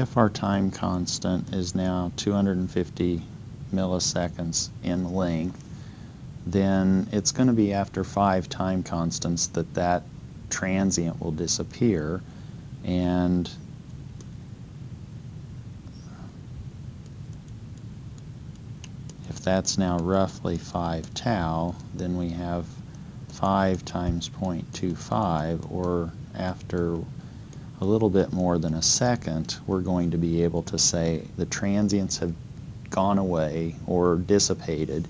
if our time constant is now 250 milliseconds in length, then it's going to be after 5 time constants that that transient will disappear, and if that's now roughly 5 tau, then we have 5 times 0.25, or after a little bit more than a second, we're going to be able to say the transients have gone away or dissipated,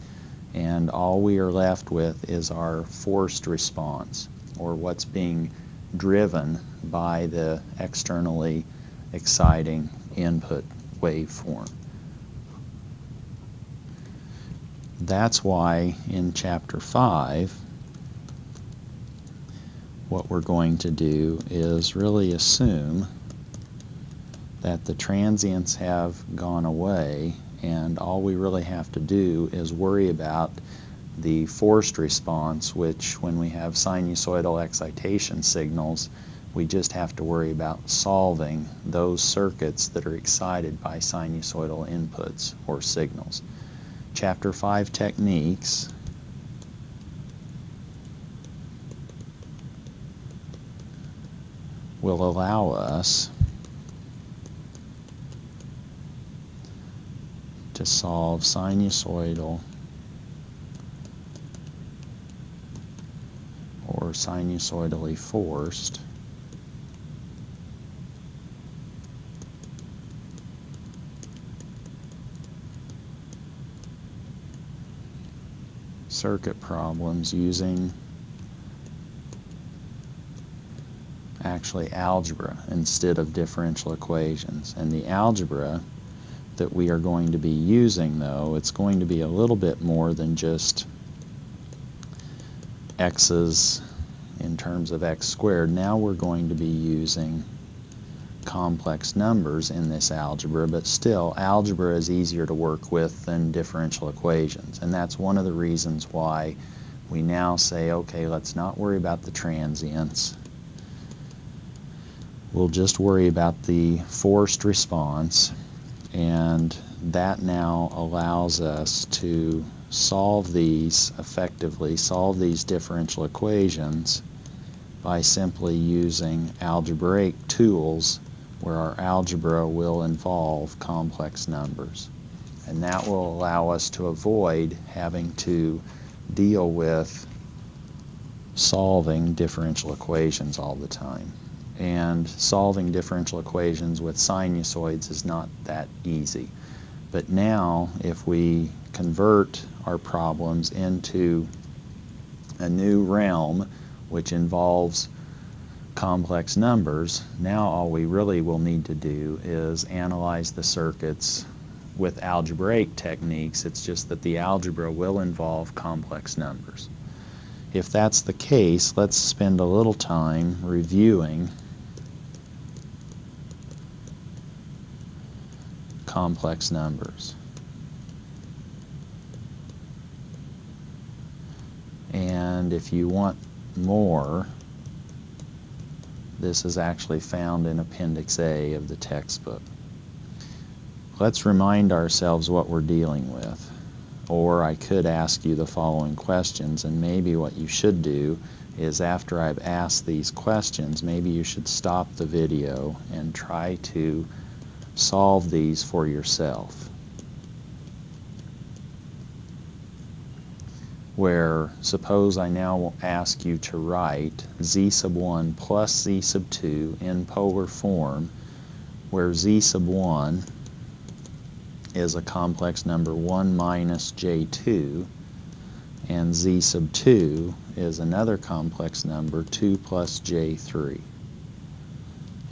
and all we are left with is our forced response, or what's being driven by the externally exciting input waveform. That's why in Chapter 5, what we're going to do is really assume that the transients have gone away, and all we really have to do is worry about the forced response, which when we have sinusoidal excitation signals, we just have to worry about solving those circuits that are excited by sinusoidal inputs or signals. Chapter 5 techniques will allow us to solve sinusoidal or sinusoidally forced circuit problems using actually algebra instead of differential equations. And the algebra that we are going to be using, though, it's going to be a little bit more than just x's in terms of x squared. Now we're going to be using complex numbers in this algebra, but still algebra is easier to work with than differential equations, and that's one of the reasons why we now say, okay, let's not worry about the transients. We'll just worry about the forced response, and that now allows us to solve these effectively, solve these differential equations by simply using algebraic tools where our algebra will involve complex numbers. And that will allow us to avoid having to deal with solving differential equations all the time. And solving differential equations with sinusoids is not that easy. But now, if we convert our problems into a new realm, which involves complex numbers, now all we really will need to do is analyze the circuits with algebraic techniques. It's just that the algebra will involve complex numbers. If that's the case, let's spend a little time reviewing complex numbers. And if you want more, this is actually found in Appendix A of the textbook. Let's remind ourselves what we're dealing with. Or I could ask you the following questions, and maybe what you should do is, after I've asked these questions, maybe you should stop the video and try to solve these for yourself. Where, suppose I now will ask you to write z sub 1 plus z sub 2 in polar form, where z sub 1 is a complex number 1 minus j2, and z sub 2 is another complex number 2 plus j3.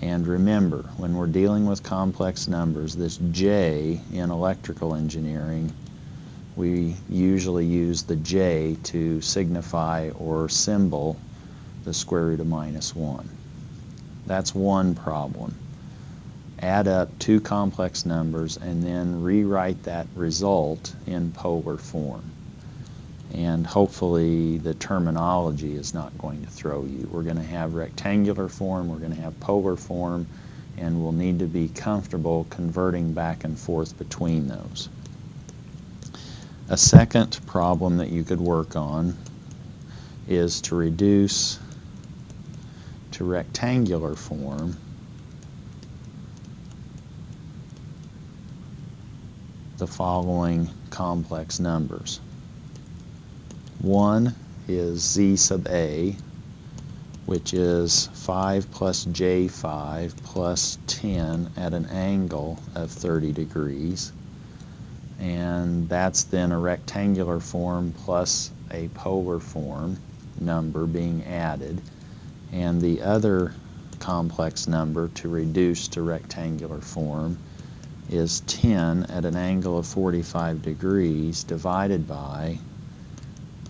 And remember, when we're dealing with complex numbers, this j in electrical engineering, we usually use the j to signify or symbol the square root of minus 1. That's one problem. Add up two complex numbers and then rewrite that result in polar form. And hopefully the terminology is not going to throw you. We're going to have rectangular form, we're going to have polar form, and we'll need to be comfortable converting back and forth between those. A second problem that you could work on is to reduce to rectangular form the following complex numbers. One is z sub a, which is 5 plus j5 plus 10 at an angle of 30 degrees. And that's then a rectangular form plus a polar form number being added. And the other complex number to reduce to rectangular form is 10 at an angle of 45 degrees divided by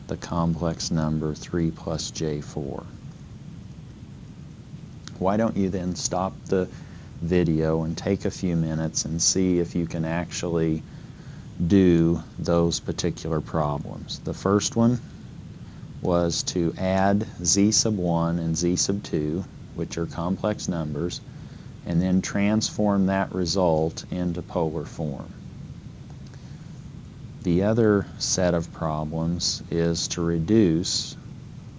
the complex number 3 plus j4. Why don't you then stop the video and take a few minutes and see if you can actually do those particular problems. The first one was to add z sub 1 and z sub 2, which are complex numbers, and then transform that result into polar form. The other set of problems is to reduce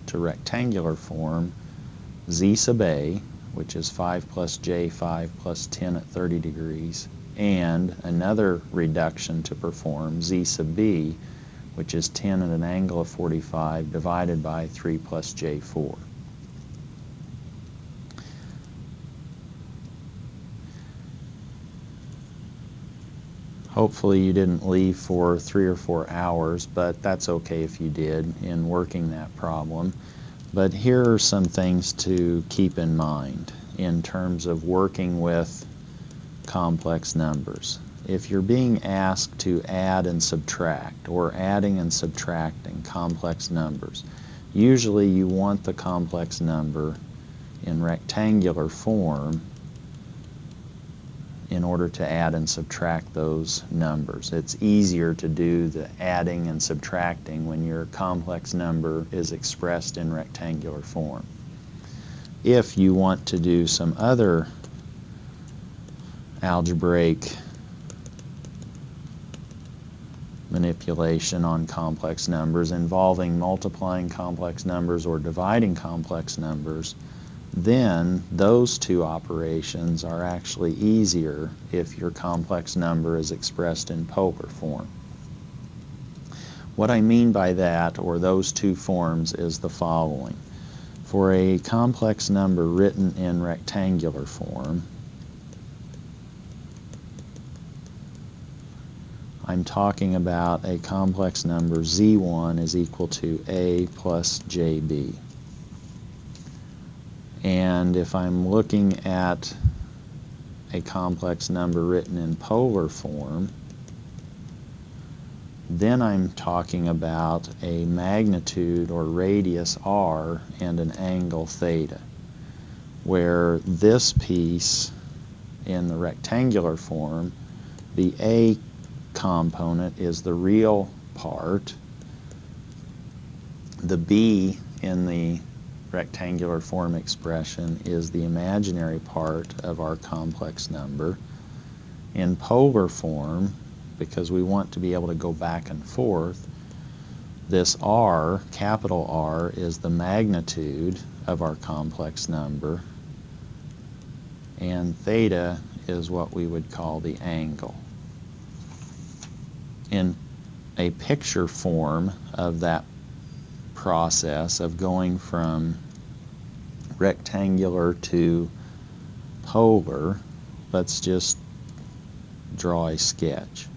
to rectangular form z sub a, which is 5 plus j5 plus 10 at 30 degrees, and another reduction to perform, z sub b, which is 10 at an angle of 45 divided by 3 plus j4. Hopefully you didn't leave for 3 or 4 hours, but that's okay if you did in working that problem. But here are some things to keep in mind in terms of working with complex numbers. If you're being asked to add and subtract, or adding and subtracting complex numbers, usually you want the complex number in rectangular form in order to add and subtract those numbers. It's easier to do the adding and subtracting when your complex number is expressed in rectangular form. If you want to do some other algebraic manipulation on complex numbers involving multiplying complex numbers or dividing complex numbers, then those two operations are actually easier if your complex number is expressed in polar form. What I mean by that, or those two forms, is the following. For a complex number written in rectangular form, I'm talking about a complex number z1 is equal to a plus jb. And if I'm looking at a complex number written in polar form, then I'm talking about a magnitude or radius r and an angle theta, where this piece in the rectangular form, the a component is the real part, the b in the rectangular form expression is the imaginary part of our complex number. In polar form, because we want to be able to go back and forth, this r, capital R, is the magnitude of our complex number, and theta is what we would call the angle. In a picture form of that process of going from rectangular to polar, let's just draw a sketch.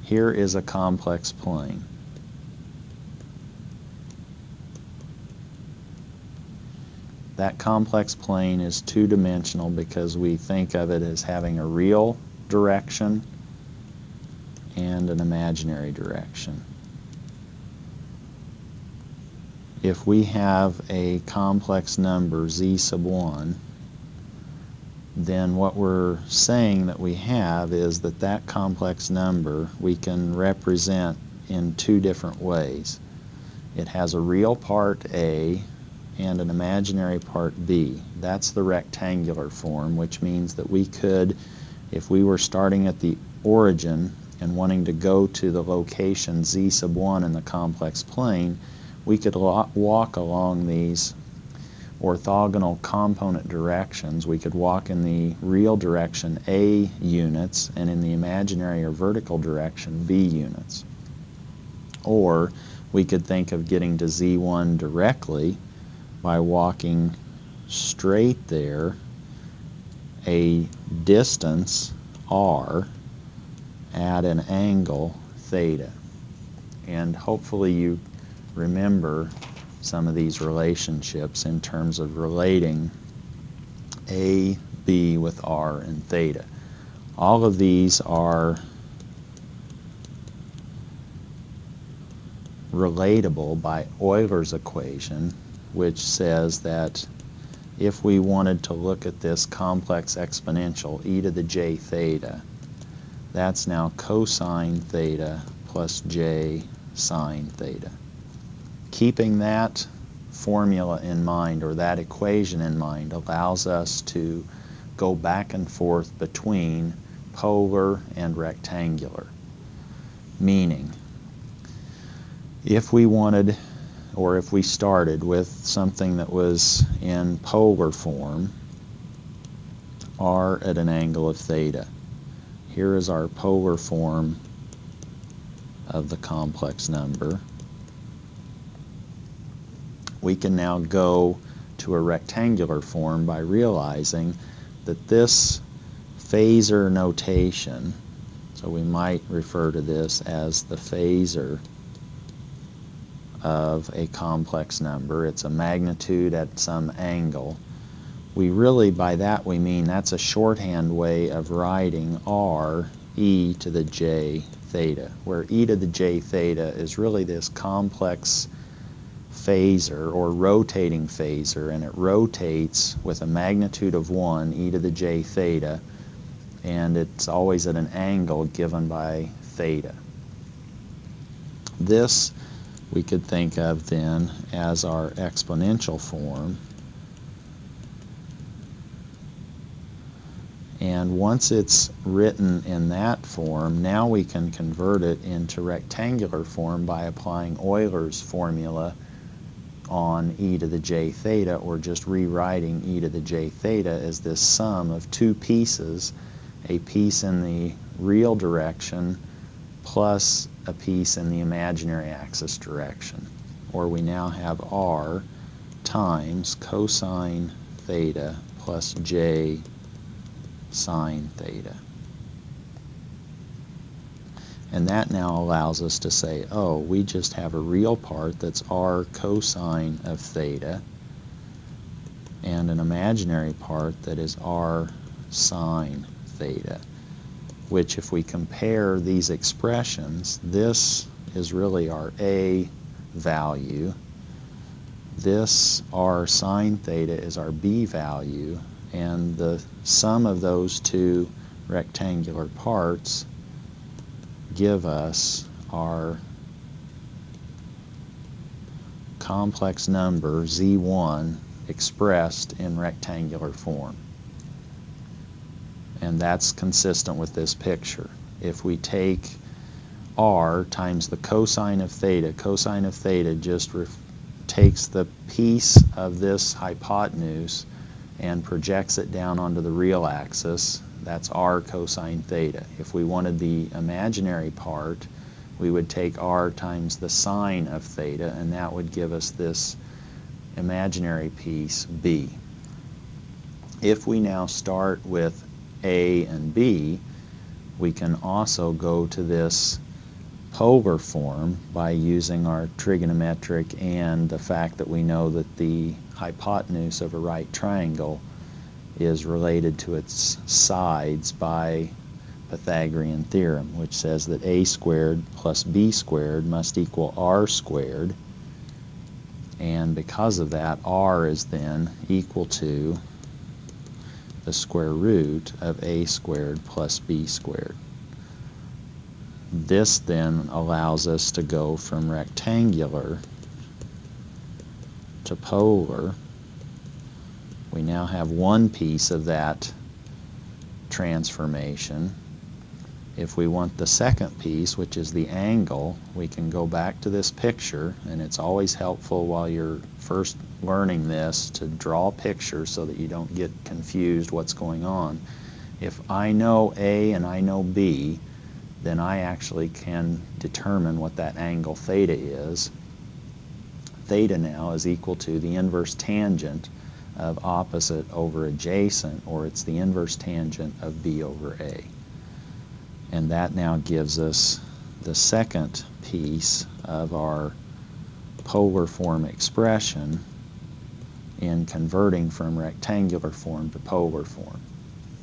Here is a complex plane. That complex plane is two-dimensional because we think of it as having a real direction and an imaginary direction. If we have a complex number z sub 1, then what we're saying that we have is that that complex number we can represent in two different ways. It has a real part A and an imaginary part B. That's the rectangular form, which means that we could, if we were starting at the origin and wanting to go to the location z sub 1 in the complex plane, we could walk along these orthogonal component directions. We could walk in the real direction A units and in the imaginary or vertical direction B units. Or we could think of getting to Z1 directly by walking straight there a distance r at an angle theta. And hopefully you remember some of these relationships in terms of relating A, B with R and theta. All of these are relatable by Euler's equation, which says that if we wanted to look at this complex exponential e to the j theta, that's now cosine theta plus j sine theta. Keeping that formula in mind, or that equation in mind, allows us to go back and forth between polar and rectangular. Meaning, if we wanted, or if we started with something that was in polar form, r at an angle of theta. Here is our polar form of the complex number. We can now go to a rectangular form by realizing that this phasor notation, so we might refer to this as the phasor of a complex number. It's a magnitude at some angle. We really, by that we mean that's a shorthand way of writing r e to the j theta, where e to the j theta is really this complex phasor or rotating phasor, and it rotates with a magnitude of 1, e to the j theta, and it's always at an angle given by theta. This we could think of then as our exponential form, and once it's written in that form, now we can convert it into rectangular form by applying Euler's formula on e to the j theta, or just rewriting e to the j theta as this sum of two pieces, a piece in the real direction plus a piece in the imaginary axis direction. Or we now have r times cosine theta plus j sine theta. And that now allows us to say, oh, we just have a real part that's r cosine of theta, and an imaginary part that is r sine theta, which if we compare these expressions, this is really our A value, this r sine theta is our B value, and the sum of those two rectangular parts give us our complex number Z1 expressed in rectangular form. And that's consistent with this picture. If we take r times the cosine of theta just takes the piece of this hypotenuse and projects it down onto the real axis. That's r cosine theta. If we wanted the imaginary part, we would take r times the sine of theta, and that would give us this imaginary piece B. If we now start with A and B, we can also go to this polar form by using our trigonometric and the fact that we know that the hypotenuse of a right triangle is related to its sides by Pythagorean theorem, which says that a squared plus b squared must equal r squared, and because of that, r is then equal to the square root of a squared plus b squared. This then allows us to go from rectangular to polar, we now have one piece of that transformation. If we want the second piece, which is the angle, we can go back to this picture, and it's always helpful while you're first learning this to draw pictures so that you don't get confused what's going on. If I know A and I know B, then I actually can determine what that angle theta is. Theta now is equal to the inverse tangent of opposite over adjacent, or it's the inverse tangent of B over A. And that now gives us the second piece of our polar form expression in converting from rectangular form to polar form,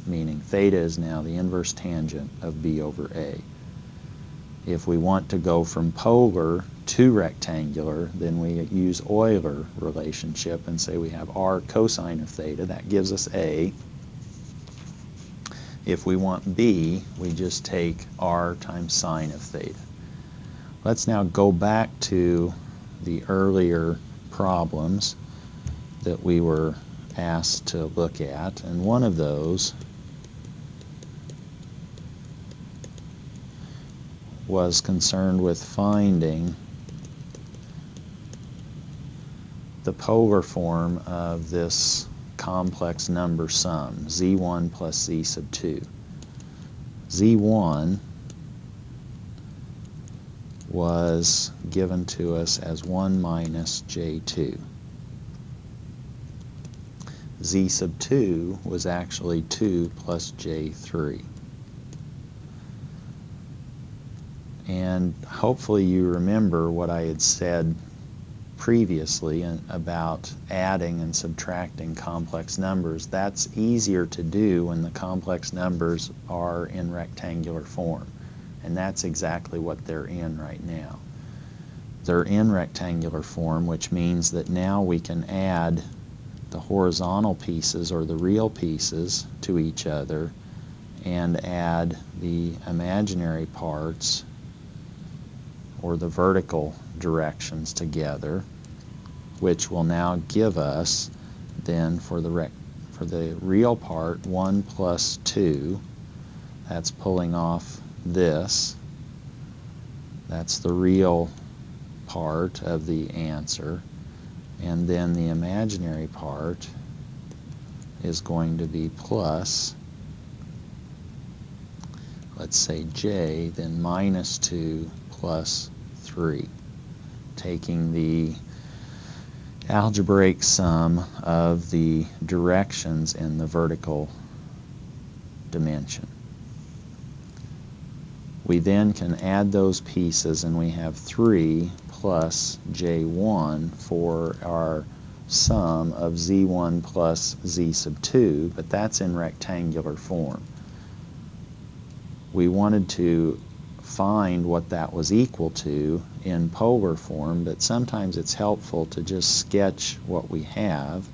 meaning theta is now the inverse tangent of B over A. If we want to go from polar to rectangular, then we use Euler relationship and say we have r cosine of theta. That gives us A. If we want B, we just take r times sine of theta. Let's now go back to the earlier problems that we were asked to look at, and one of those was concerned with finding the polar form of this complex number sum, z1 plus z sub 2. z1 was given to us as 1 minus j2. Z sub 2 was actually 2 plus j3. And hopefully you remember what I had said previously about adding and subtracting complex numbers. That's easier to do when the complex numbers are in rectangular form. And that's exactly what they're in right now. They're in rectangular form, which means that now we can add the horizontal pieces or the real pieces to each other and add the imaginary parts or the vertical directions together, which will now give us then for the real part 1 plus 2. That's pulling off this. That's the real part of the answer. And then the imaginary part is going to be plus, let's say j, then minus 2 plus 3, taking the algebraic sum of the directions in the vertical dimension. We then can add those pieces, and we have 3 plus j1 for our sum of z1 plus z sub 2, but that's in rectangular form. We wanted to find what that was equal to in polar form, but sometimes it's helpful to just sketch what we have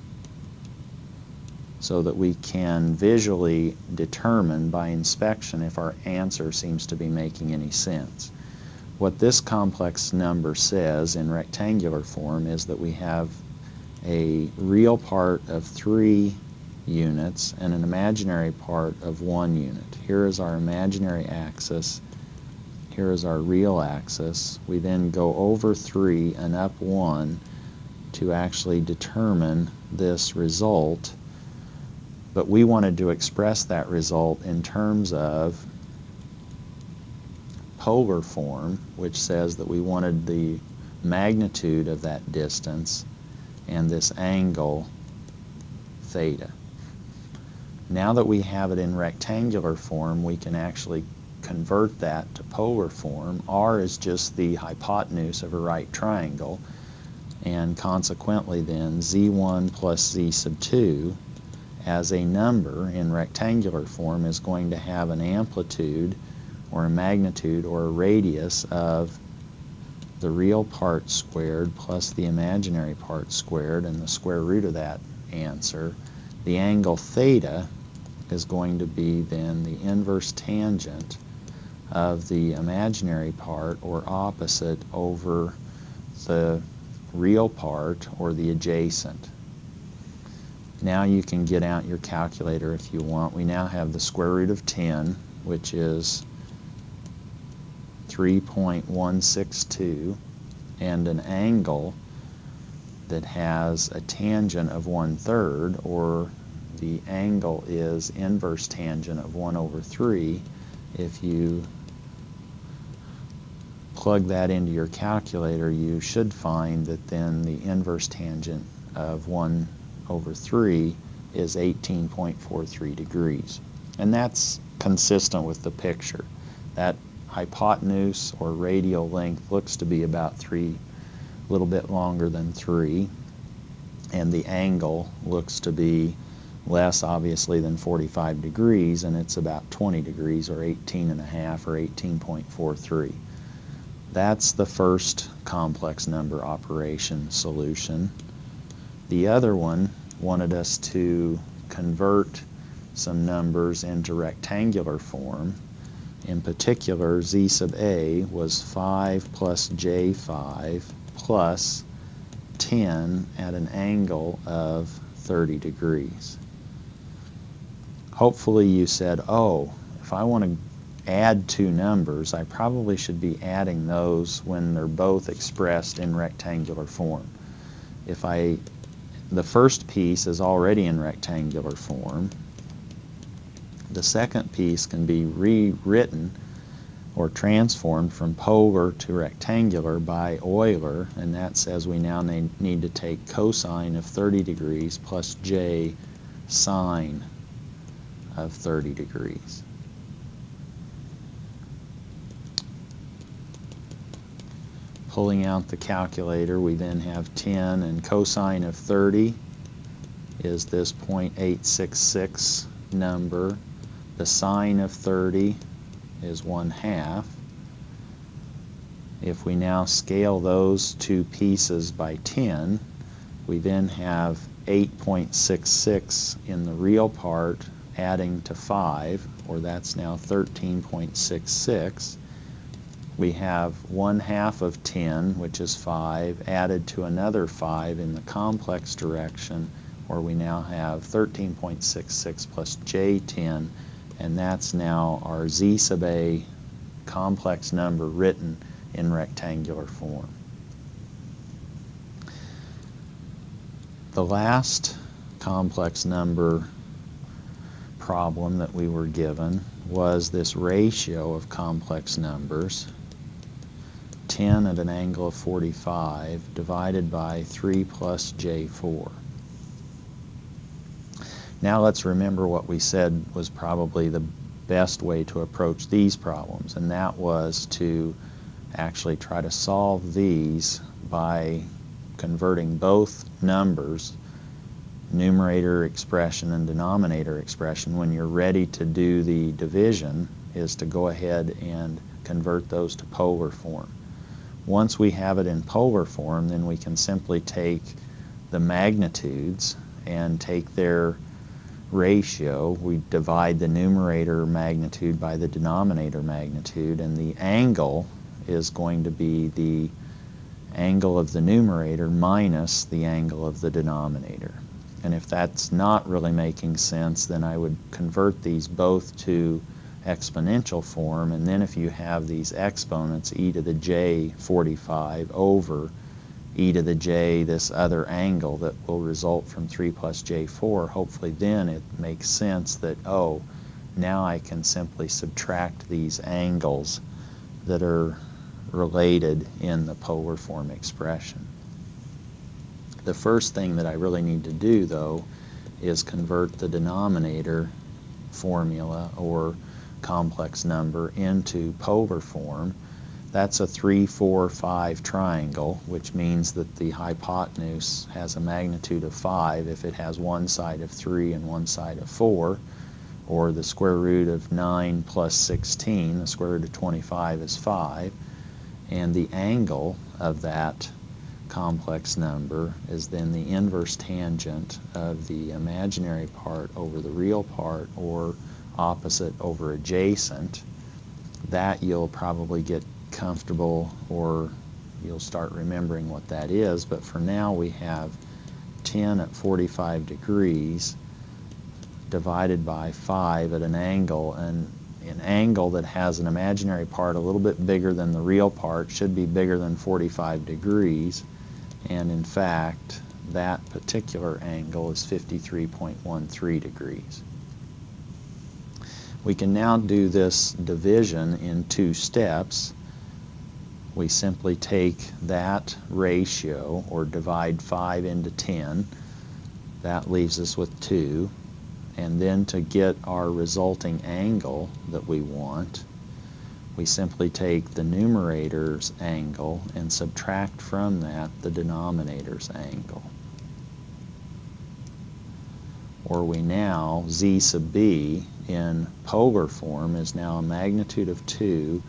so that we can visually determine by inspection if our answer seems to be making any sense. What this complex number says in rectangular form is that we have a real part of 3 units and an imaginary part of 1 unit. Here is our imaginary axis. Here is our real axis. We then go over 3 and up 1 to actually determine this result, but we wanted to express that result in terms of polar form, which says that we wanted the magnitude of that distance and this angle theta. Now that we have it in rectangular form, we can actually convert that to polar form. R is just the hypotenuse of a right triangle, and consequently then z1 plus z sub 2 as a number in rectangular form is going to have an amplitude or a magnitude or a radius of the real part squared plus the imaginary part squared, and the square root of that answer. The angle theta is going to be then the inverse tangent of the imaginary part or opposite over the real part or the adjacent. Now you can get out your calculator if you want. We now have the square root of 10, which is 3.162, and an angle that has a tangent of 1/3, or the angle is inverse tangent of 1/3. If you plug that into your calculator, you should find that then the inverse tangent of 1/3 is 18.43 degrees. And that's consistent with the picture. That hypotenuse or radial length looks to be about 3, a little bit longer than 3, and the angle looks to be less obviously than 45 degrees, and it's about 20 degrees, or 18.5, or 18.43. That's the first complex number operation solution. The other one wanted us to convert some numbers into rectangular form. In particular, z sub a was 5 plus j5 plus 10 at an angle of 30 degrees. Hopefully you said, oh, if I want to add two numbers, I probably should be adding those when they're both expressed in rectangular form. The first piece is already in rectangular form. The second piece can be rewritten or transformed from polar to rectangular by Euler, and that says we now need to take cosine of 30 degrees plus j sine of 30 degrees. Pulling out the calculator, we then have 10, and cosine of 30 is this 0.866 number. The sine of 30 is 1/2. If we now scale those two pieces by 10, we then have 8.66 in the real part adding to 5, or that's now 13.66. We have 1/2 of 10, which is 5, added to another 5 in the complex direction, or we now have 13.66 plus j10, and that's now our z sub a complex number written in rectangular form. The last complex number problem that we were given was this ratio of complex numbers, 10 at an angle of 45 divided by 3 plus j4. Now let's remember what we said was probably the best way to approach these problems, and that was to actually try to solve these by converting both numbers, numerator expression and denominator expression. When you're ready to do the division, is to go ahead and convert those to polar form. Once we have it in polar form, then we can simply take the magnitudes and take their ratio. We divide the numerator magnitude by the denominator magnitude, and the angle is going to be the angle of the numerator minus the angle of the denominator. And if that's not really making sense, then I would convert these both to exponential form, and then if you have these exponents, e to the j 45 over e to the j, this other angle that will result from 3 plus j4, hopefully then it makes sense that, oh, now I can simply subtract these angles that are related in the polar form expression. The first thing that I really need to do, though, is convert the denominator formula or complex number into polar form. That's a 3, 4, 5 triangle, which means that the hypotenuse has a magnitude of 5 if it has one side of 3 and one side of 4, or the square root of 9 plus 16, the square root of 25 is 5, and the angle of that complex number is then the inverse tangent of the imaginary part over the real part, or opposite over adjacent. That you'll probably get comfortable or you'll start remembering what that is. But for now, we have 10 at 45 degrees divided by 5 at an angle, and an angle that has an imaginary part a little bit bigger than the real part should be bigger than 45 degrees, and in fact that particular angle is 53.13 degrees. We can now do this division in 2 steps. We simply take that ratio, or divide 5 into 10. That leaves us with 2. And then to get our resulting angle that we want, we simply take the numerator's angle and subtract from that the denominator's angle. Or we now, z sub b in polar form is now a magnitude of 2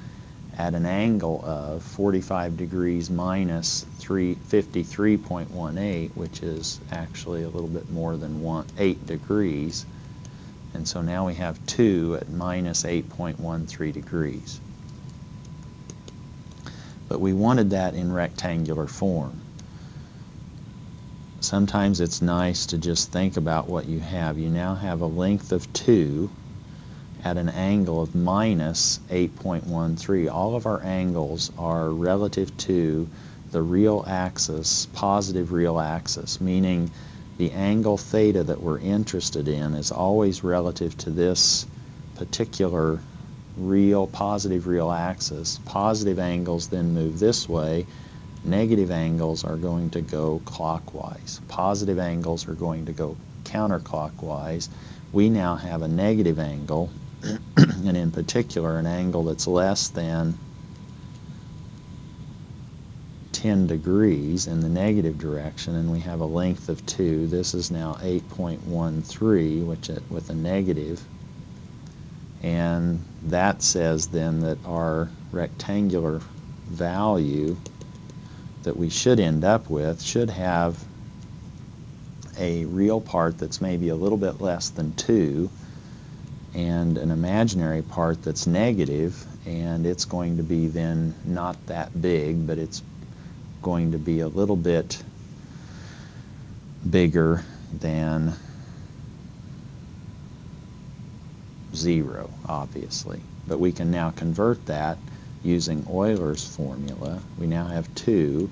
at an angle of 45 degrees minus 53.18, which is actually a little bit more than 8 degrees. And so now we have 2 at minus 8.13 degrees. But we wanted that in rectangular form. Sometimes it's nice to just think about what you have. You now have a length of 2 at an angle of minus 8.13. All of our angles are relative to the real axis, positive real axis, meaning the angle theta that we're interested in is always relative to this particular real, positive real axis. Positive angles then move this way. Negative angles are going to go clockwise. Positive angles are going to go counterclockwise. We now have a negative angle, and in particular an angle that's less than 10 degrees in the negative direction, and we have a length of 2. This is now 8.13, which with a negative, and that says then that our rectangular value that we should end up with should have a real part that's maybe a little bit less than 2 and an imaginary part that's negative, and it's going to be then not that big, but it's going to be a little bit bigger than 0, obviously. But we can now convert that using Euler's formula. We now have 2,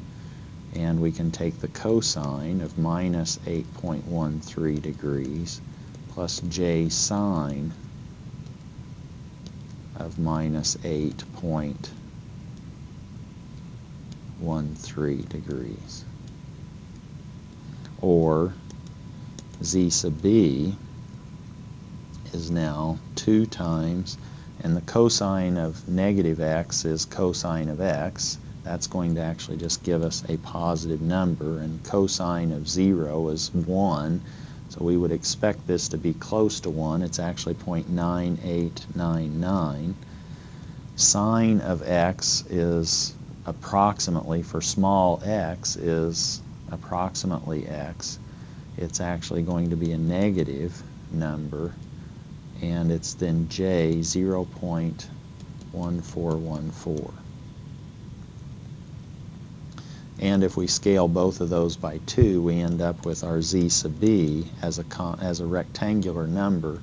and we can take the cosine of minus 8.13 degrees plus j sine of minus 8.13 degrees. Or z sub b is now 2 times, and the cosine of negative x is cosine of x. That's going to actually just give us a positive number, and cosine of 0 is 1. So we would expect this to be close to 1. It's actually 0.9899. Sine of x is approximately, for small x, is approximately x. It's actually going to be a negative number, and it's then j 0.1414. And if we scale both of those by 2, we end up with our z sub b as a rectangular number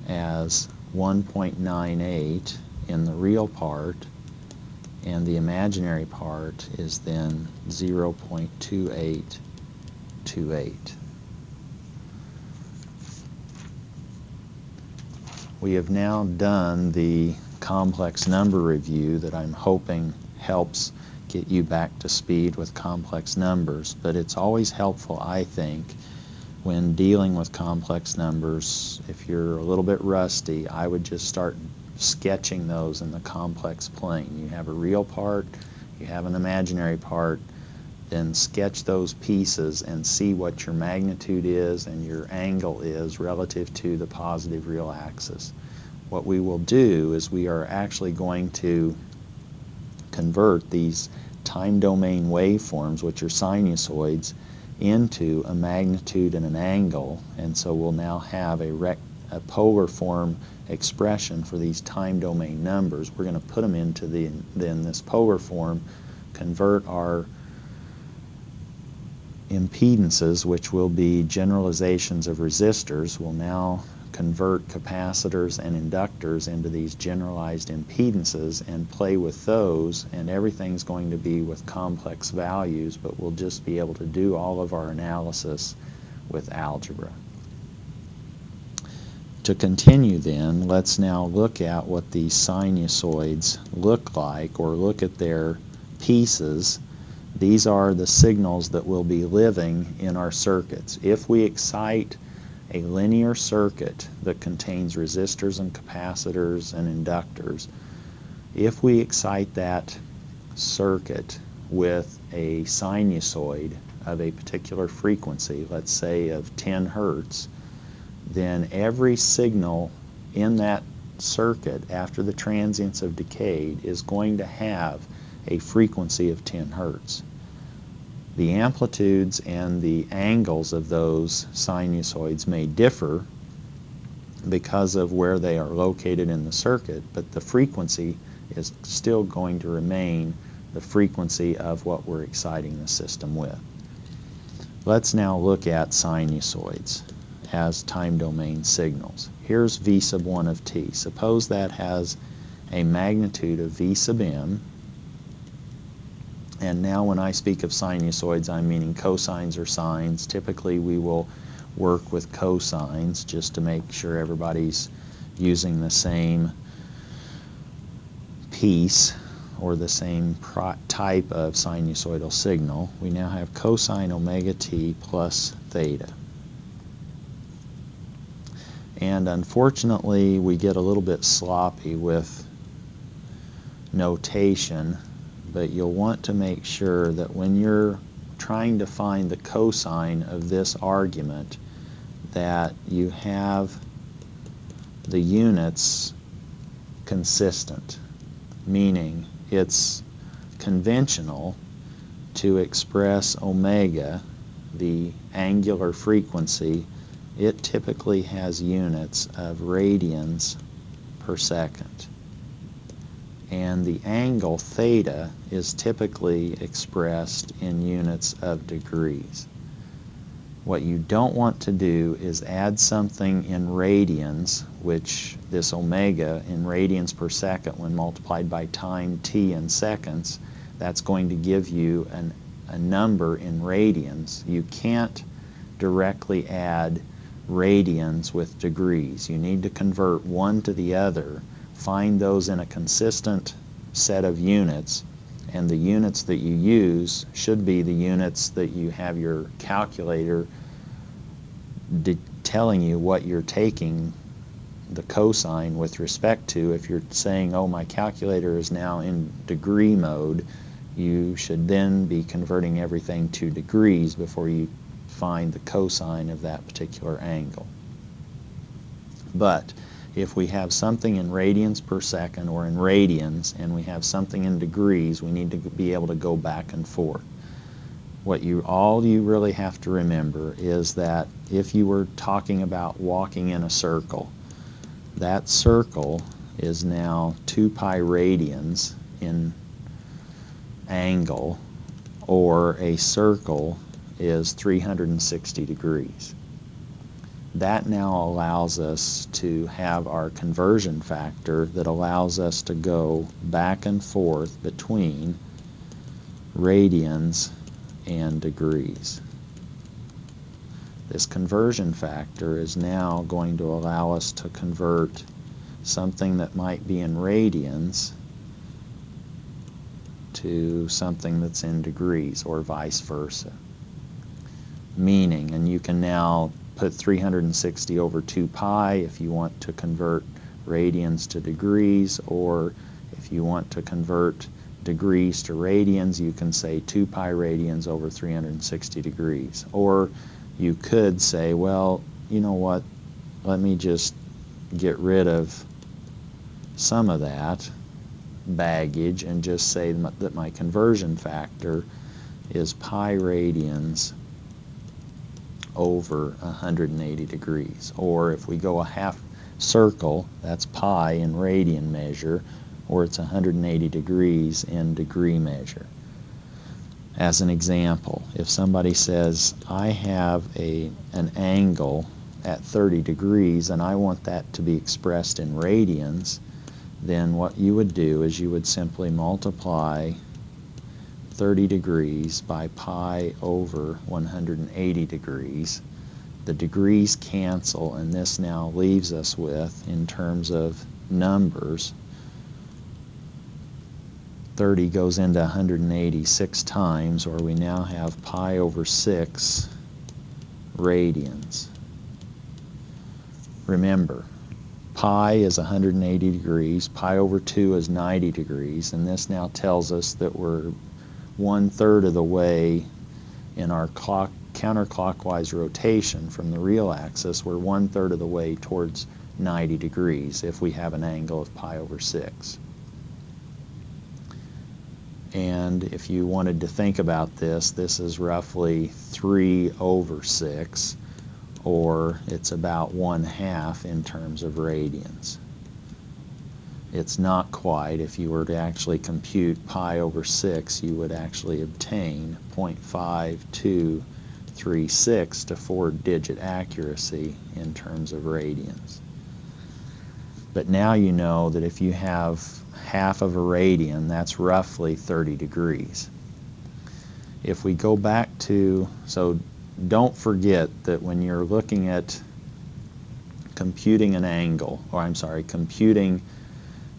as 1.98 in the real part, and the imaginary part is then 0.2828. We have now done the complex number review that I'm hoping helps get you back to speed with complex numbers, but it's always helpful, I think, when dealing with complex numbers. If you're a little bit rusty, I would just start sketching those in the complex plane. You have a real part, you have an imaginary part, then sketch those pieces and see what your magnitude is and your angle is relative to the positive real axis. What we will do is we are actually going to convert these time domain waveforms, which are sinusoids, into a magnitude and an angle, and so we'll now have a polar form expression for these time domain numbers. We're going to put them into this polar form convert our impedances, which will be generalizations of resistors, will now convert capacitors and inductors into these generalized impedances and play with those, and everything's going to be with complex values, but we'll just be able to do all of our analysis with algebra. To continue then, let's now look at what these sinusoids look like, or look at their pieces. These are the signals that will be living in our circuits. If we excite a linear circuit that contains resistors and capacitors and inductors, if we excite that circuit with a sinusoid of a particular frequency, let's say of 10 hertz, then every signal in that circuit after the transients have decayed is going to have a frequency of 10 hertz. The amplitudes and the angles of those sinusoids may differ because of where they are located in the circuit, but the frequency is still going to remain the frequency of what we're exciting the system with. Let's now look at sinusoids as time domain signals. Here's V sub 1 of t. Suppose that has a magnitude of V sub m, and now when I speak of sinusoids, I'm meaning cosines or sines. Typically we will work with cosines just to make sure everybody's using the same piece or the same type of sinusoidal signal. We now have cosine omega t plus theta. And unfortunately, we get a little bit sloppy with notation, but you'll want to make sure that when you're trying to find the cosine of this argument, that you have the units consistent, meaning it's conventional to express omega, the angular frequency. It typically has units of radians per second. And the angle theta is typically expressed in units of degrees. What you don't want to do is add something in radians, which this omega in radians per second when multiplied by time t in seconds, that's going to give you a number in radians. You can't directly add radians with degrees. You need to convert one to the other, find those in a consistent set of units, and the units that you use should be the units that you have your calculator telling you what you're taking the cosine with respect to. If you're saying, oh, my calculator is now in degree mode, you should then be converting everything to degrees before you find the cosine of that particular angle. But if we have something in radians per second or in radians and we have something in degrees, we need to be able to go back and forth. All you really have to remember is that if you were talking about walking in a circle, that circle is now 2 pi radians in angle, or a circle is 360 degrees. That now allows us to have our conversion factor that allows us to go back and forth between radians and degrees. This conversion factor is now going to allow us to convert something that might be in radians to something that's in degrees, or vice versa. Meaning, and you can now put 360 over 2 pi if you want to convert radians to degrees, or if you want to convert degrees to radians, you can say 2 pi radians over 360 degrees. Or you could say, well, you know what, let me just get rid of some of that baggage and just say that my conversion factor is pi radians over 180 degrees. Or if we go a half circle, that's pi in radian measure, or it's 180 degrees in degree measure. As an example, if somebody says, I have an angle at 30 degrees and I want that to be expressed in radians, then what you would do is you would simply multiply 30 degrees by pi over 180 degrees. The degrees cancel, and this now leaves us with, in terms of numbers, 30 goes into 180 6 times, or we now have pi over 6 radians. Remember, pi is 180 degrees, pi over 2 is 90 degrees, and this now tells us that we're 1/3 of the way in our counterclockwise rotation from the real axis. We're 1/3 of the way towards 90 degrees if we have an angle of pi over 6. And if you wanted to think about this, this is roughly 3 over 6, or it's about 1/2 in terms of radians. It's not quite. If you were to actually compute pi over 6, you would actually obtain 0.5236 to 4-digit accuracy in terms of radians. But now you know that if you have half of a radian, that's roughly 30 degrees. If we go back to, so don't forget that when you're looking at computing an angle, or I'm sorry, computing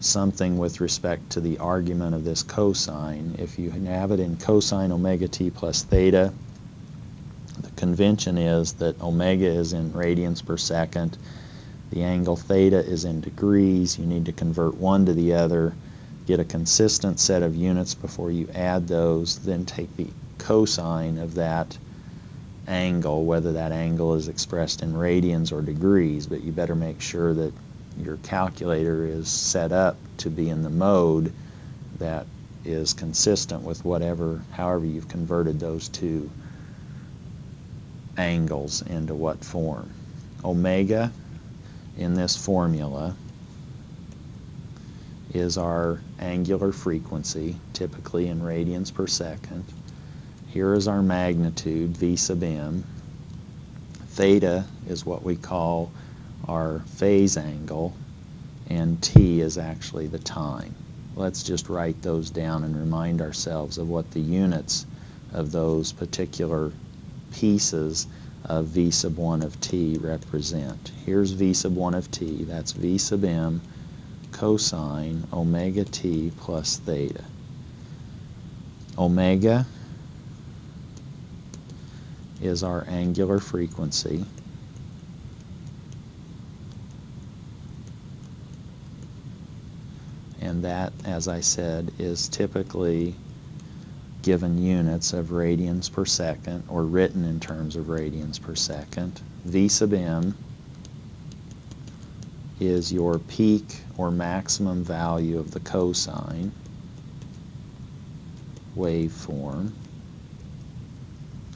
something with respect to the argument of this cosine, if you have it in cosine omega t plus theta, the convention is that omega is in radians per second, the angle theta is in degrees. You need to convert one to the other, get a consistent set of units before you add those, then take the cosine of that angle, whether that angle is expressed in radians or degrees, but you better make sure that your calculator is set up to be in the mode that is consistent with however you've converted those two angles into what form. Omega in this formula is our angular frequency, typically in radians per second. Here is our magnitude, V sub m. Theta is what we call our phase angle, and t is actually the time. Let's just write those down and remind ourselves of what the units of those particular pieces of V sub 1 of t represent. Here's V sub 1 of t, that's V sub m cosine omega t plus theta. Omega is our angular frequency, and that, as I said, is typically given units of radians per second, or written in terms of radians per second. V sub m is your peak or maximum value of the cosine waveform,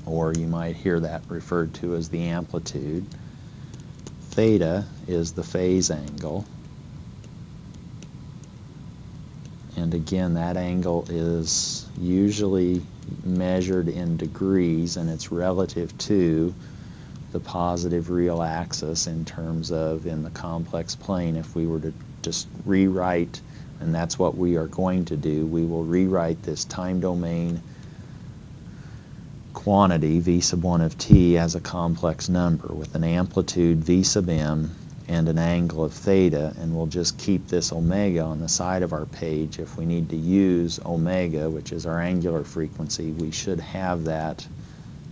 or you might hear that referred to as the amplitude. Theta is the phase angle, and again, that angle is usually measured in degrees, and it's relative to the positive real axis in terms of, in the complex plane, if we were to just rewrite, and that's what we are going to do, we will rewrite this time domain quantity, V sub 1 of t, as a complex number with an amplitude V sub m and an angle of theta, and we'll just keep this omega on the side of our page. If we need to use omega, which is our angular frequency, we should have that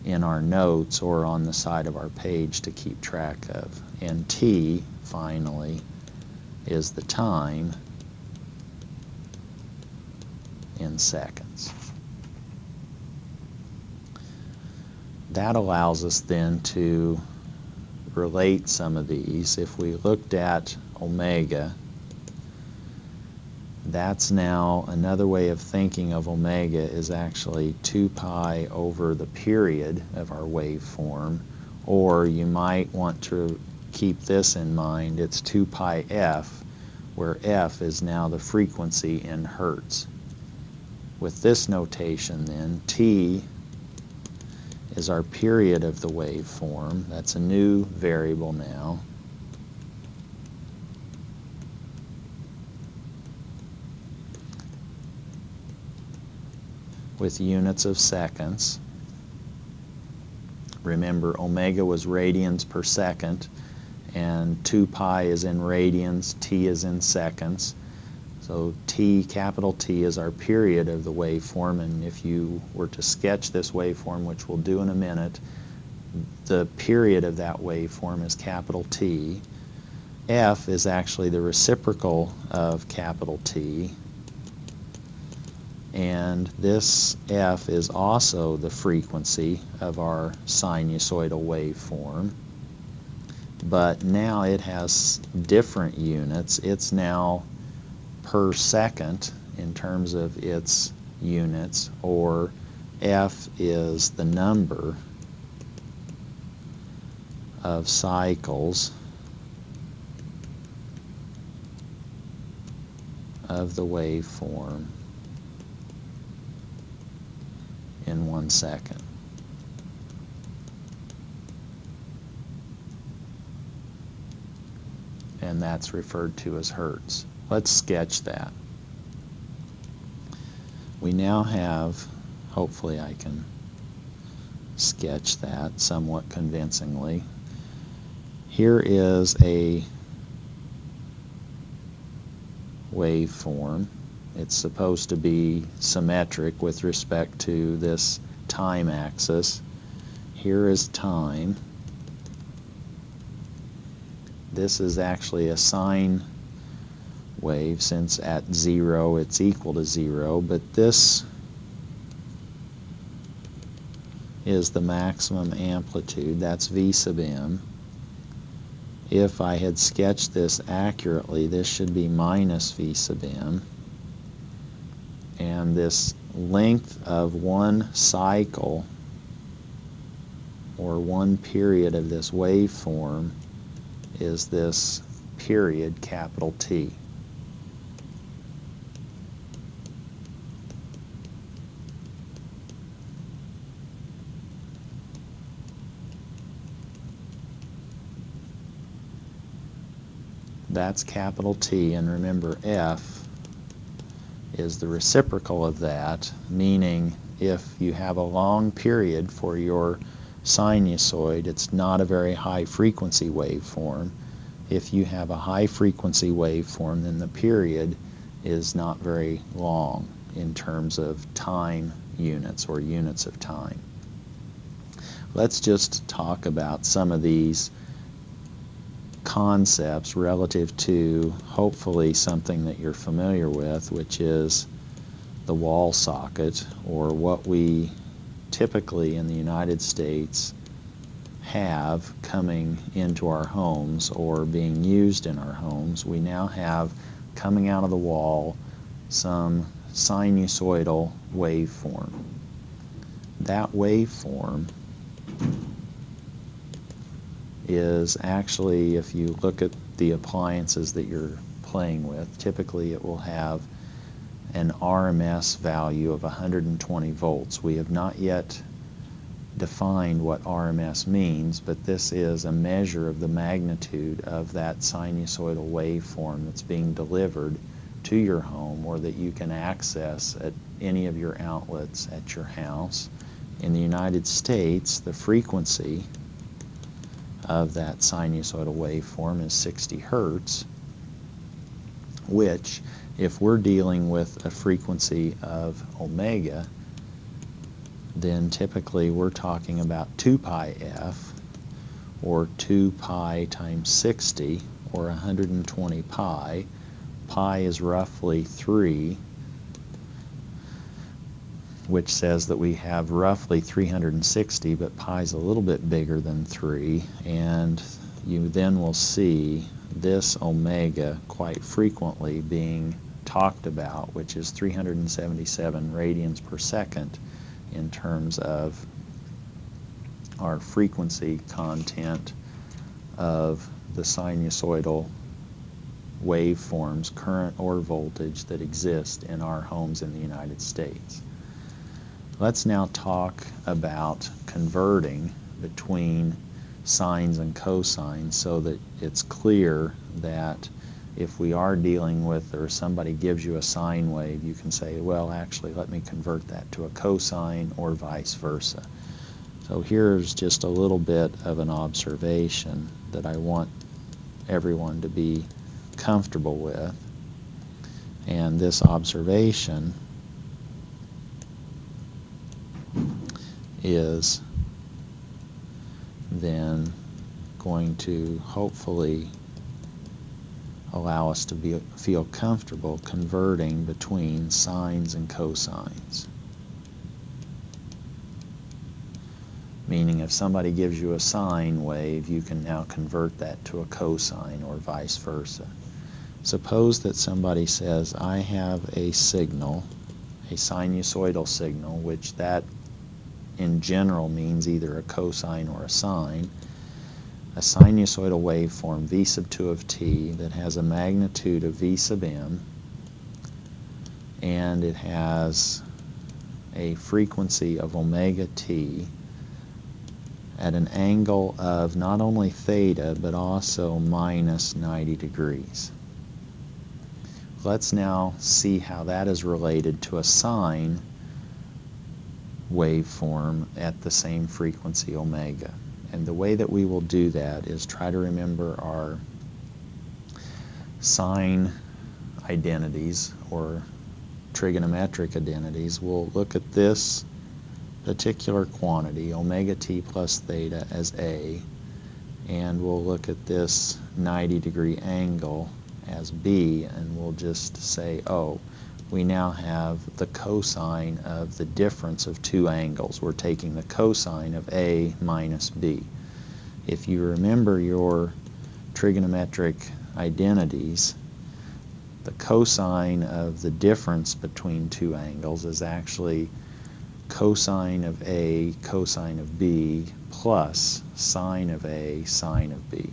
in our notes or on the side of our page to keep track of. And t, finally, is the time in seconds. That allows us then to relate some of these. If we looked at omega, that's now another way of thinking of omega is actually 2 pi over the period of our waveform, or you might want to keep this in mind, it's 2 pi f, where f is now the frequency in hertz. with this notation then, t is our period of the waveform. That's a new variable now. With units of seconds. Remember, omega was radians per second, and 2 pi is in radians, t is in seconds. So t, capital T, is our period of the waveform, and if you were to sketch this waveform, which we'll do in a minute, the period of that waveform is capital T. F is actually the reciprocal of capital T, and this F is also the frequency of our sinusoidal waveform, but now it has different units. It's now per second in terms of its units, or F is the number of cycles of the waveform in 1 second. And that's referred to as hertz. Let's sketch that. We now have, hopefully I can sketch that somewhat convincingly. Here is a waveform. It's supposed to be symmetric with respect to this time axis. Here is time. This is actually a sine wave, since at 0 it's equal to 0, but this is the maximum amplitude. That's V sub m. If I had sketched this accurately, this should be minus V sub m, and this length of one cycle or one period of this waveform is this period, capital T. That's capital T, and remember F is the reciprocal of that, meaning if you have a long period for your sinusoid, it's not a very high frequency waveform. If you have a high frequency waveform, then the period is not very long in terms of time units or units of time. Let's just talk about some of these concepts relative to hopefully something that you're familiar with, which is the wall socket, or what we typically in the United States have coming into our homes or being used in our homes. We now have coming out of the wall some sinusoidal waveform. That waveform is actually, if you look at the appliances that you're playing with, typically it will have an RMS value of 120 volts. We have not yet defined what RMS means, but this is a measure of the magnitude of that sinusoidal waveform that's being delivered to your home, or that you can access at any of your outlets at your house. In the United States, the frequency of that sinusoidal waveform is 60 hertz, which, if we're dealing with a frequency of omega, then typically we're talking about 2 pi f, or 2 pi times 60, or 120 pi. Pi is roughly 3, which says that we have roughly 360, but pi is a little bit bigger than 3, and you then will see this omega quite frequently being talked about, which is 377 radians per second in terms of our frequency content of the sinusoidal waveforms, current or voltage, that exist in our homes in the United States. Let's now talk about converting between sines and cosines so that it's clear that if we are dealing with, or somebody gives you a sine wave, you can say, well, actually, let me convert that to a cosine, or vice versa. So here's just a little bit of an observation that I want everyone to be comfortable with. And this observation is then going to hopefully allow us to feel comfortable converting between sines and cosines. Meaning if somebody gives you a sine wave, you can now convert that to a cosine, or vice versa. Suppose that somebody says, I have a signal, a sinusoidal signal, which that in general means either a cosine or a sine, a sinusoidal waveform v sub 2 of t that has a magnitude of v sub m, and it has a frequency of omega t at an angle of not only theta but also minus 90 degrees. Let's now see how that is related to a sine waveform at the same frequency omega. And the way that we will do that is try to remember our sine identities, or trigonometric identities. We'll look at this particular quantity, omega t plus theta, as A, and we'll look at this 90-degree angle as B, and we'll just say, oh, we now have the cosine of the difference of two angles. We're taking the cosine of A minus B. If you remember your trigonometric identities, the cosine of the difference between two angles is actually cosine of A, cosine of B, plus sine of A, sine of B.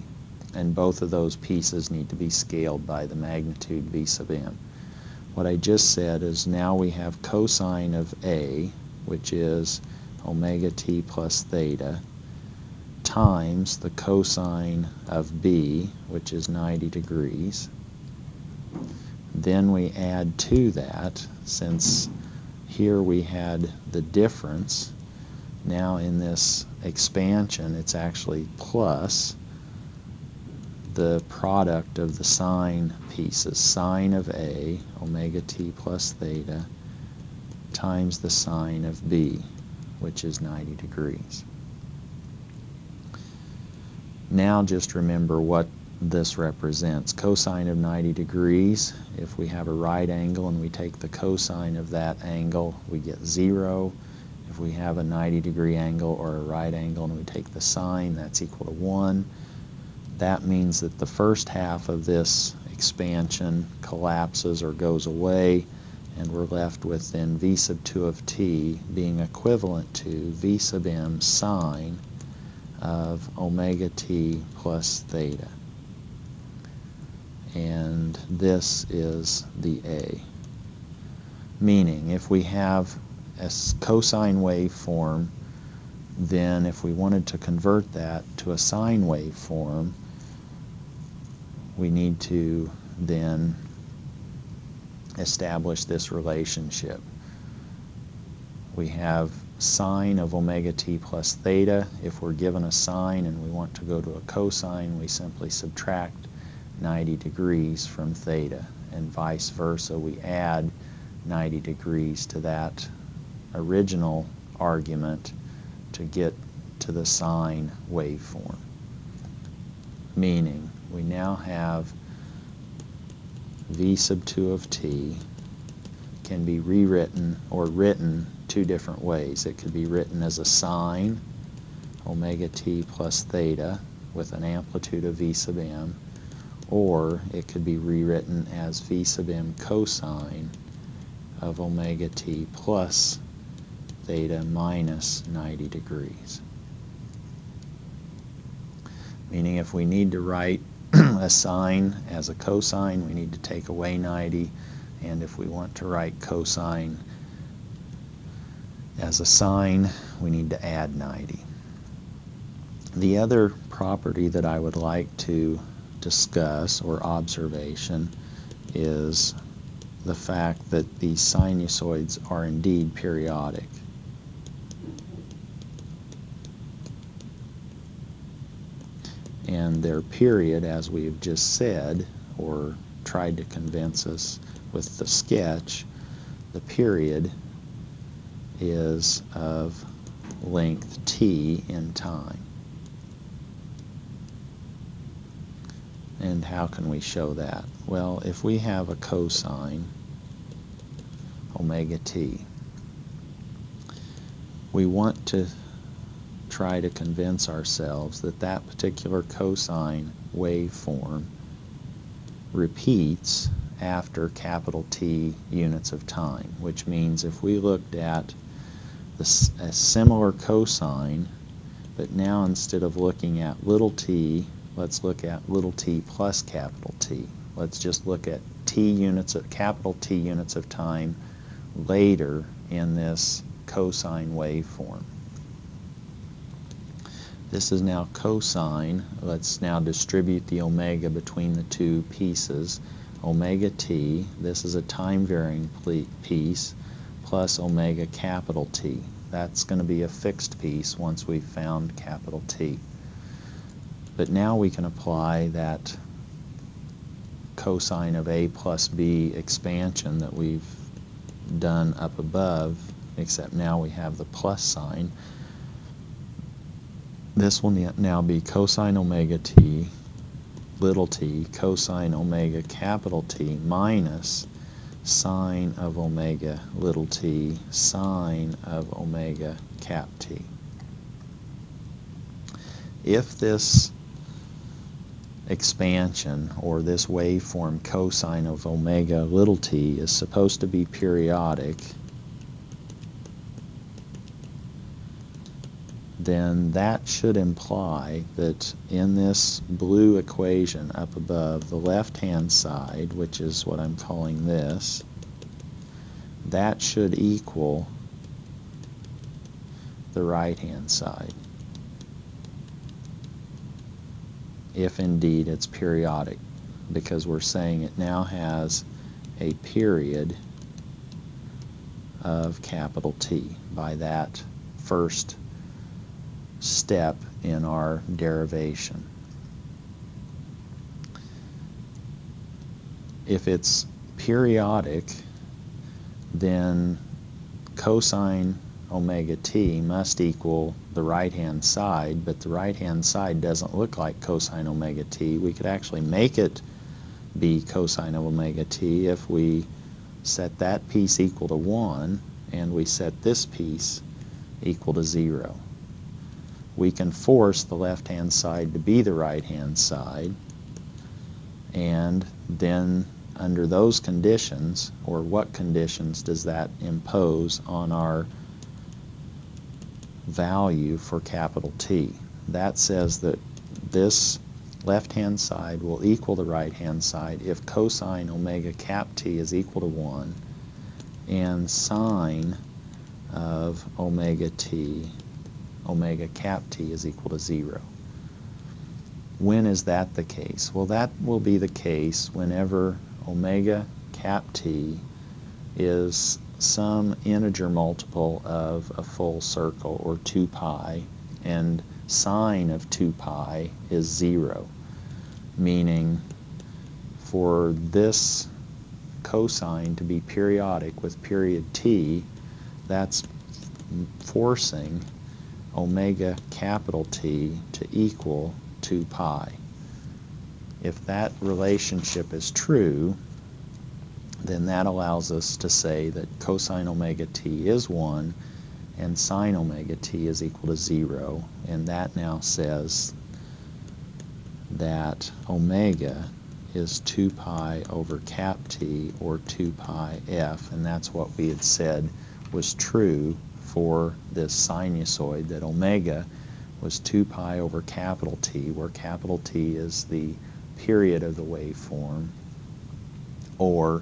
And both of those pieces need to be scaled by the magnitude v sub m. What I just said is now we have cosine of A, which is omega t plus theta, times the cosine of B, which is 90 degrees. Then we add to that, since here we had the difference, now in this expansion it's actually plus the product of the sine pieces, sine of A, omega t plus theta, times the sine of B, which is 90 degrees. Now just remember what this represents. Cosine of 90 degrees, if we have a right angle and we take the cosine of that angle, we get 0. If we have a 90-degree angle or a right angle and we take the sine, that's equal to 1. That means that the first half of this expansion collapses or goes away, and we're left with then v sub 2 of t being equivalent to v sub m sine of omega t plus theta. And this is the A. Meaning, if we have a cosine waveform, then if we wanted to convert that to a sine waveform, we need to then establish this relationship. We have sine of omega t plus theta. If we're given a sine and we want to go to a cosine, we simply subtract 90 degrees from theta, and vice versa. We add 90 degrees to that original argument to get to the sine waveform. Meaning, we now have v sub 2 of t can be rewritten or written two different ways. It could be written as a sine omega t plus theta with an amplitude of v sub m, or it could be rewritten as v sub m cosine of omega t plus theta minus 90 degrees. Meaning if we need to write a sine as a cosine, we need to take away 90, and if we want to write cosine as a sine, we need to add 90. The other property that I would like to discuss, or observation, is the fact that these sinusoids are indeed periodic. And their period, as we've just said, or tried to convince us with the sketch, the period is of length t in time. And how can we show that? Well, if we have a cosine omega t, we want to try to convince ourselves that that particular cosine waveform repeats after capital T units of time, which means if we looked at a similar cosine, but now instead of looking at little t, let's look at little t plus capital T. Let's just look at capital T units of time later in this cosine waveform. This is now cosine. Let's now distribute the omega between the two pieces. Omega t, this is a time-varying piece, plus omega capital T. That's going to be a fixed piece once we've found capital T. But now we can apply that cosine of a plus b expansion that we've done up above, except now we have the plus sign. This will now be cosine omega t, little t, cosine omega capital T, minus sine of omega little t, sine of omega cap t. If this expansion, or this waveform cosine of omega little t, is supposed to be periodic, then that should imply that in this blue equation up above, the left-hand side, which is what I'm calling this, that should equal the right-hand side, if indeed it's periodic, because we're saying it now has a period of capital T by that first step in our derivation. If it's periodic, then cosine omega t must equal the right-hand side, but the right-hand side doesn't look like cosine omega t. We could actually make it be cosine of omega t if we set that piece equal to 1 and we set this piece equal to 0. We can force the left-hand side to be the right-hand side, and then under those conditions, or what conditions does that impose on our value for capital T? That says that this left-hand side will equal the right-hand side if cosine omega cap T is equal to 1 and sine of omega t, omega cap T, is equal to 0. When is that the case? Well, that will be the case whenever omega cap T is some integer multiple of a full circle, or 2 pi, and sine of 2 pi is 0, meaning for this cosine to be periodic with period t, that's forcing omega capital T to equal 2 pi. If that relationship is true, then that allows us to say that cosine omega t is 1 and sine omega t is equal to 0, and that now says that omega is 2 pi over cap T, or 2 pi f, and that's what we had said was true for this sinusoid, that omega was 2 pi over capital T, where capital T is the period of the waveform, or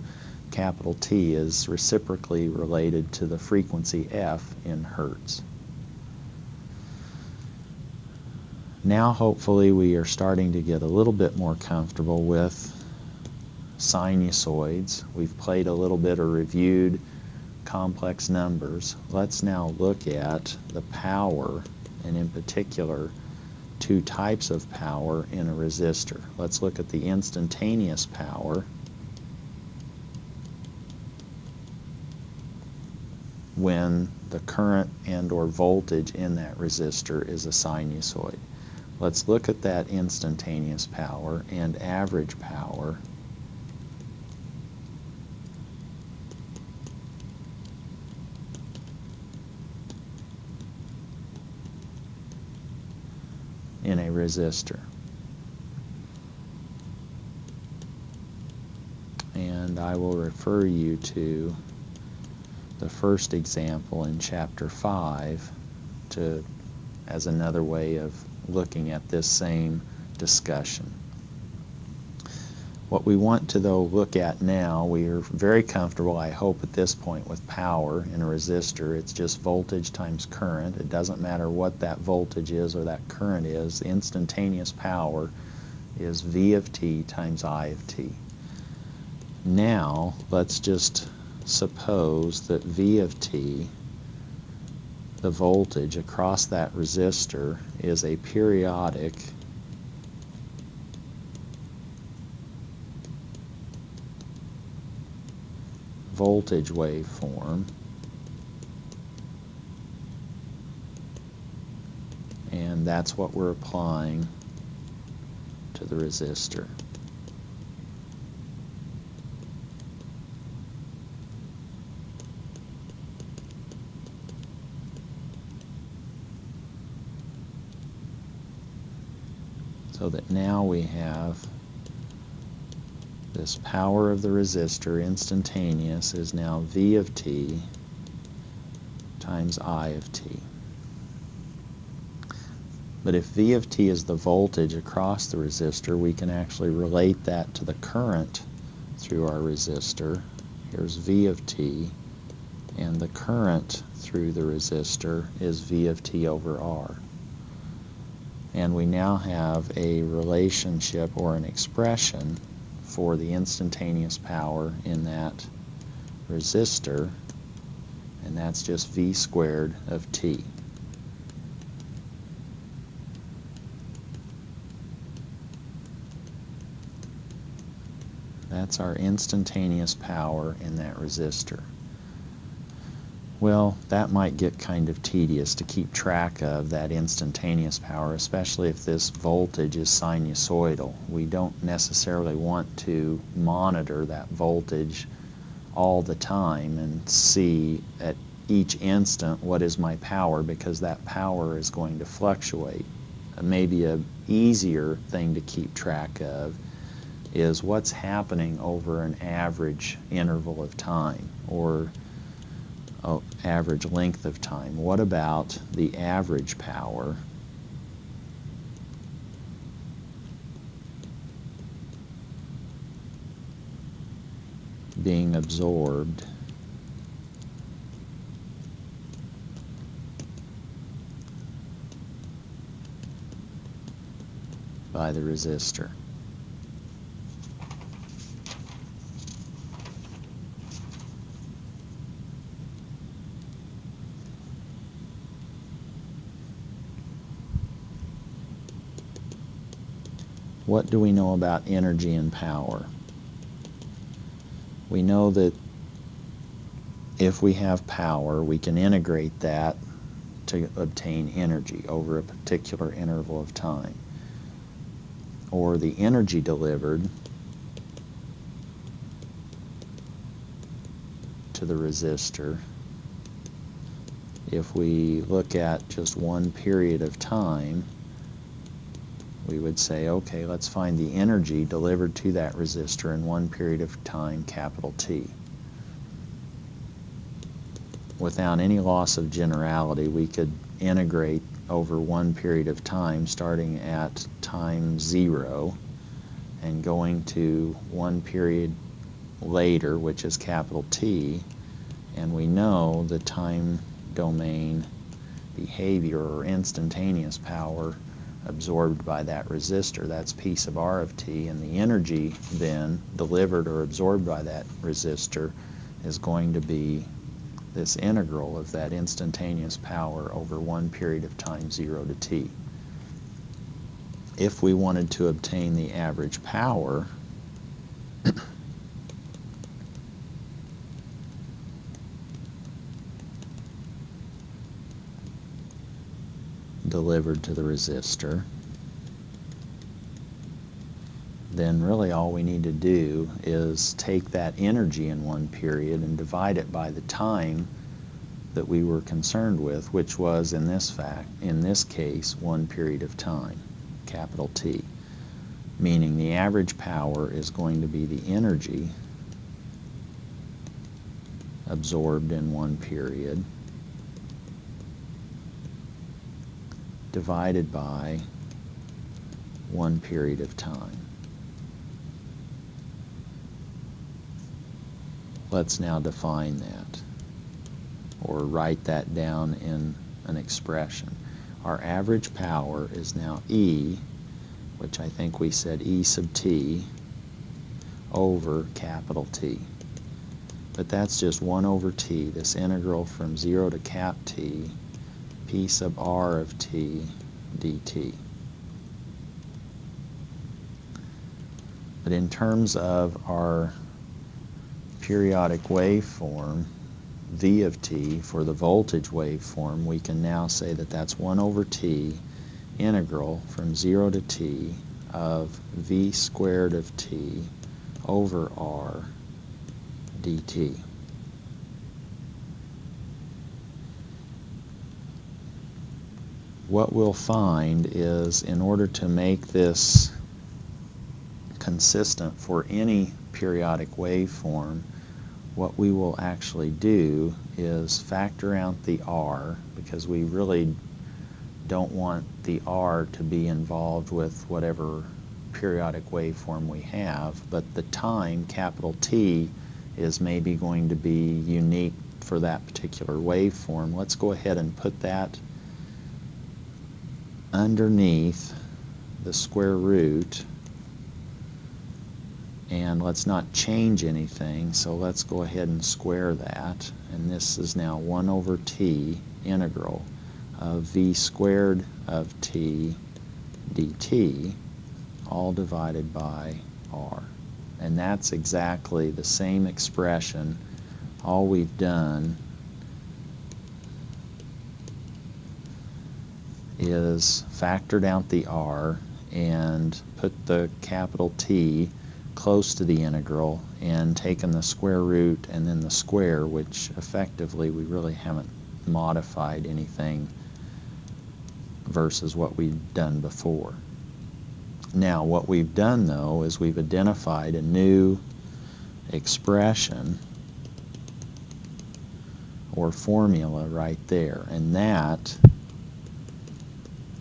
capital T is reciprocally related to the frequency f in hertz. Now hopefully we are starting to get a little bit more comfortable with sinusoids. We've played a little bit or reviewed complex numbers. Let's now look at the power, and in particular two types of power in a resistor. Let's look at the instantaneous power when the current and or voltage in that resistor is a sinusoid. Let's look at that instantaneous power and average power in a resistor. And I will refer you to the first example in chapter 5 as another way of looking at this same discussion. What we want to though look at now, we are very comfortable, I hope, at this point with power in a resistor. It's just voltage times current. It doesn't matter what that voltage is or that current is. The instantaneous power is V of t times I of t. Now let's just suppose that V of t, the voltage across that resistor, is a periodic voltage waveform, and that's what we're applying to the resistor. So that now we have this power of the resistor, instantaneous, is now V of t times I of t. But if V of t is the voltage across the resistor, we can actually relate that to the current through our resistor. Here's V of t, and the current through the resistor is V of t over R. And we now have a relationship or an expression for the instantaneous power in that resistor, and that's just V squared of t. That's our instantaneous power in that resistor. Well, that might get kind of tedious to keep track of that instantaneous power, especially if this voltage is sinusoidal. We don't necessarily want to monitor that voltage all the time and see at each instant what is my power, because that power is going to fluctuate. Maybe an easier thing to keep track of is what's happening over an average interval of time, or average length of time. What about the average power being absorbed by the resistor? What do we know about energy and power? We know that if we have power, we can integrate that to obtain energy over a particular interval of time. Or the energy delivered to the resistor, if we look at just one period of time, we would say, okay, let's find the energy delivered to that resistor in one period of time, capital T. Without any loss of generality, we could integrate over one period of time starting at time 0 and going to one period later, which is capital T, and we know the time domain behavior or instantaneous power absorbed by that resistor, that's P sub R of T, and the energy then delivered or absorbed by that resistor is going to be this integral of that instantaneous power over one period of time, 0 to T. If we wanted to obtain the average power, delivered to the resistor, then really all we need to do is take that energy in one period and divide it by the time that we were concerned with, which was in this case, one period of time, capital T, meaning the average power is going to be the energy absorbed in one period divided by one period of time. Let's now define that, or write that down in an expression. Our average power is now E, which I think we said E sub T, over capital T. But that's just 1 over T, this integral from 0 to cap T, P sub R of T dt. But in terms of our periodic waveform, V of T, for the voltage waveform, we can now say that that's 1 over T integral from 0 to T of V squared of T over R dt. What we'll find is, in order to make this consistent for any periodic waveform, what we will actually do is factor out the R, because we really don't want the R to be involved with whatever periodic waveform we have, but the time, capital T, is maybe going to be unique for that particular waveform. Let's go ahead and put that underneath the square root, and let's not change anything, so let's go ahead and square that, and this is now 1 over T integral of V squared of T dt, all divided by R. And that's exactly the same expression. All we've done is factored out the R and put the capital T close to the integral and taken the square root and then the square, which effectively we really haven't modified anything versus what we've done before. Now what we've done though is we've identified a new expression or formula right there, and that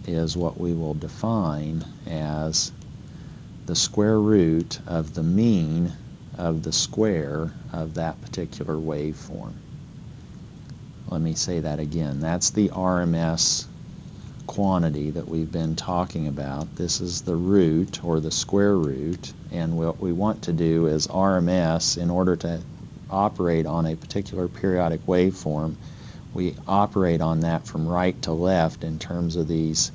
is what we will define as the square root of the mean of the square of that particular waveform. Let me say that again. That's the RMS quantity that we've been talking about. This is the root, or the square root, and what we want to do is RMS, in order to operate on a particular periodic waveform, we operate on that from right to left in terms of these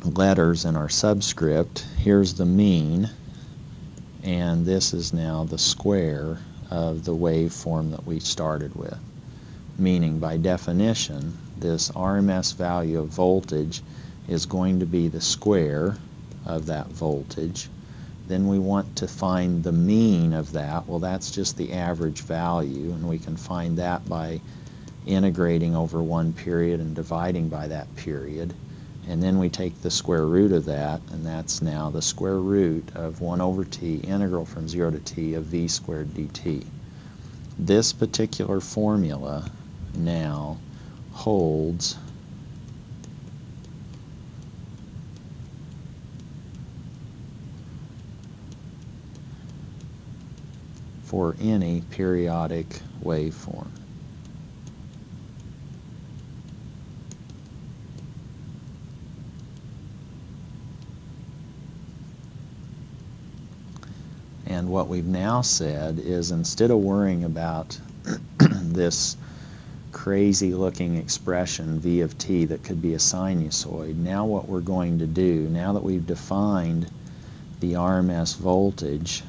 letters in our subscript. Here's the mean, and this is now the square of the waveform that we started with. Meaning, by definition, this RMS value of voltage is going to be the square of that voltage. Then we want to find the mean of that. Well, that's just the average value, and we can find that by integrating over one period and dividing by that period. And then we take the square root of that, and that's now the square root of 1 over T integral from 0 to T of V squared dt. This particular formula now holds for any periodic waveform. And what we've now said is, instead of worrying about this crazy looking expression v of t that could be a sinusoid, now what we're going to do, now that we've defined the RMS voltage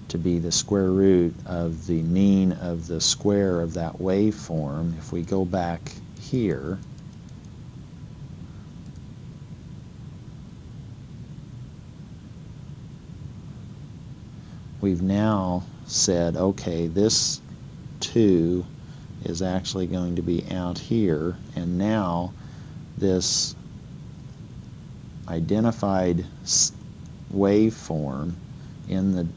to be the square root of the mean of the square of that waveform, if we go back here, we've now said, okay, this 2 is actually going to be out here, and now this identified waveform in the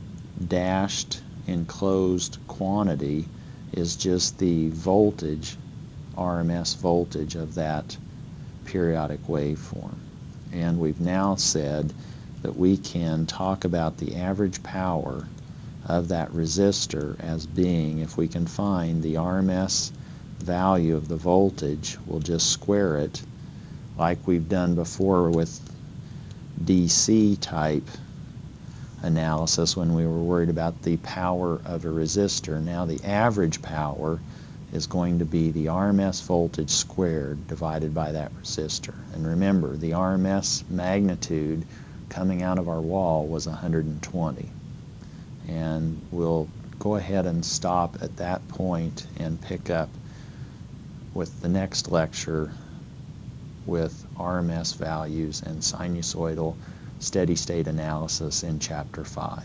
dashed enclosed quantity is just the voltage, RMS voltage of that periodic waveform. And we've now said that we can talk about the average power of that resistor as being, if we can find the RMS value of the voltage, we'll just square it like we've done before with DC type analysis when we were worried about the power of a resistor. Now the average power is going to be the RMS voltage squared divided by that resistor. And remember, the RMS magnitude coming out of our wall was 120. And we'll go ahead and stop at that point and pick up with the next lecture with RMS values and sinusoidal steady-state analysis in Chapter 5.